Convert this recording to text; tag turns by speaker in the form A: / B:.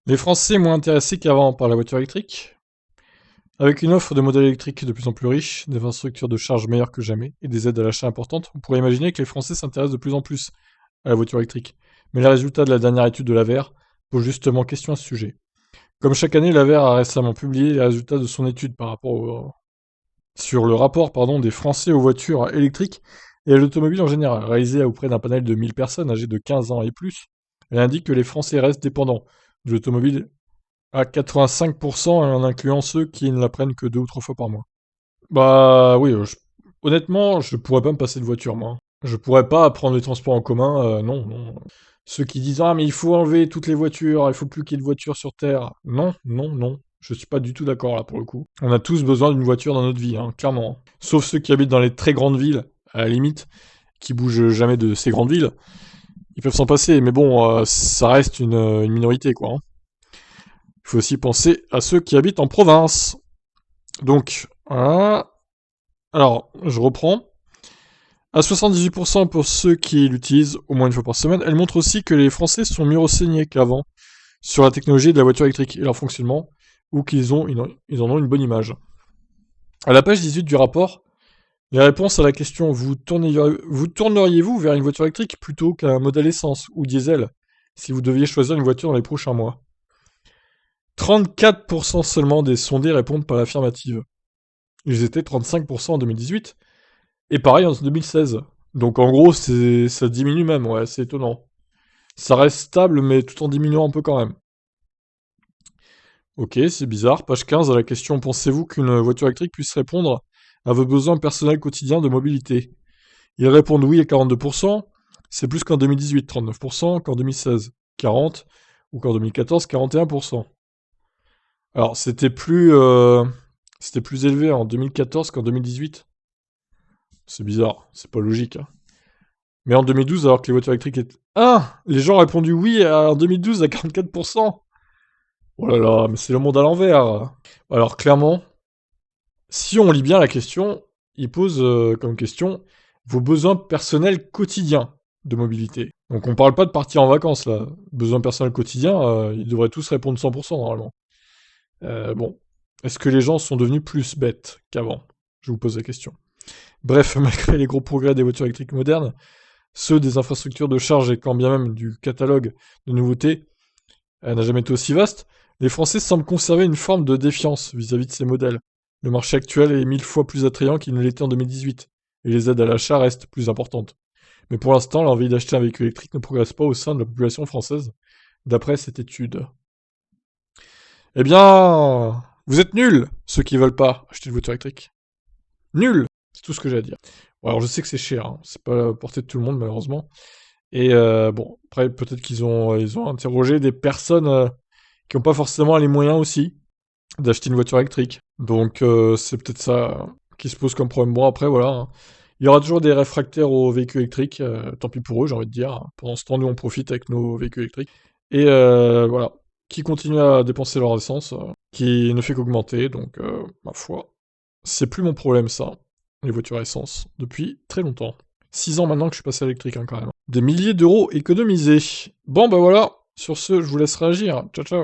A: Les Français moins intéressés qu'avant par la voiture électrique. Avec une offre de modèles électriques de plus en plus riche, des infrastructures de charge meilleures que jamais et des aides à l'achat importantes, on pourrait imaginer que les Français s'intéressent de plus en plus à la voiture électrique. Mais les résultats de la dernière étude de l'AVER posent justement question à ce sujet. Comme chaque année, l'AVER a récemment publié les résultats de son étude sur le rapport des Français aux voitures électriques et à l'automobile en général, réalisé auprès d'un panel de 1000 personnes âgées de 15 ans et plus. Elle indique que les Français restent dépendants de l'automobile à 85% en incluant ceux qui ne la prennent que 2 ou 3 fois par mois. Bah oui, honnêtement, je pourrais pas me passer de voiture, moi, hein. Je pourrais pas prendre les transports en commun, non, non. Ceux qui disent: «Ah mais il faut enlever toutes les voitures, il faut plus qu'il y ait de voitures sur terre». Non, non, non. Je suis pas du tout d'accord là pour le coup. On a tous besoin d'une voiture dans notre vie, hein, clairement. Sauf ceux qui habitent dans les très grandes villes, à la limite, qui bougent jamais de ces grandes villes. Ils peuvent s'en passer, mais bon, ça reste une minorité, quoi, hein. Il faut aussi penser à ceux qui habitent en province. Donc, voilà. Alors, je reprends. À 78% pour ceux qui l'utilisent au moins une fois par semaine, elle montre aussi que les Français sont mieux renseignés qu'avant sur la technologie de la voiture électrique et leur fonctionnement, ou ils en ont une bonne image. À la page 18 du rapport, les réponses à la question vous tourneriez-vous vers une voiture électrique plutôt qu'un modèle essence ou diesel si vous deviez choisir une voiture dans les prochains mois. 34% seulement des sondés répondent par l'affirmative. Ils étaient 35% en 2018, et pareil en 2016. Donc en gros, ça diminue même, ouais, c'est étonnant. Ça reste stable, mais tout en diminuant un peu quand même. Ok, c'est bizarre. Page 15, à la question: pensez-vous qu'une voiture électrique puisse répondre à vos besoins personnels quotidiens de mobilité? Ils répondent oui à 42%, c'est plus qu'en 2018, 39%, qu'en 2016, 40%, ou qu'en 2014, 41%. Alors, c'était plus élevé en 2014 qu'en 2018. C'est bizarre, c'est pas logique, hein. Mais en 2012, alors que les voitures électriques étaient... Ah, les gens ont répondu oui en 2012 à 44%. Oh là là, mais c'est le monde à l'envers. Alors, clairement, si on lit bien la question, il pose comme question vos besoins personnels quotidiens de mobilité. Donc on parle pas de partir en vacances là. Besoins personnels quotidiens, ils devraient tous répondre 100% normalement. Bon, est-ce que les gens sont devenus plus bêtes qu'avant? Je vous pose la question. Bref, malgré les gros progrès des voitures électriques modernes, ceux des infrastructures de charge et quand bien même du catalogue de nouveautés n'a jamais été aussi vaste, les Français semblent conserver une forme de défiance vis-à-vis de ces modèles. Le marché actuel est 1000 fois plus attrayant qu'il ne l'était en 2018, et les aides à l'achat restent plus importantes. Mais pour l'instant, l'envie d'acheter un véhicule électrique ne progresse pas au sein de la population française, d'après cette étude. Eh bien, vous êtes nuls, ceux qui veulent pas acheter une voiture électrique. Nuls, c'est tout ce que j'ai à dire. Bon, alors je sais que c'est cher, hein. C'est pas à la portée de tout le monde malheureusement. Et bon, après peut-être ils ont interrogé des personnes qui n'ont pas forcément les moyens aussi d'acheter une voiture électrique. Donc c'est peut-être ça qui se pose comme problème. Bon après voilà, hein. Il y aura toujours des réfractaires aux véhicules électriques, tant pis pour eux j'ai envie de dire. Pendant ce temps nous on profite avec nos véhicules électriques. Et voilà, qui continuent à dépenser leur essence, qui ne fait qu'augmenter, donc ma foi, c'est plus mon problème ça, les voitures à essence, depuis très longtemps. 6 ans maintenant que je suis passé à l'électrique hein, quand même. Des milliers d'euros économisés. Bon bah voilà, sur ce je vous laisse réagir. Ciao ciao.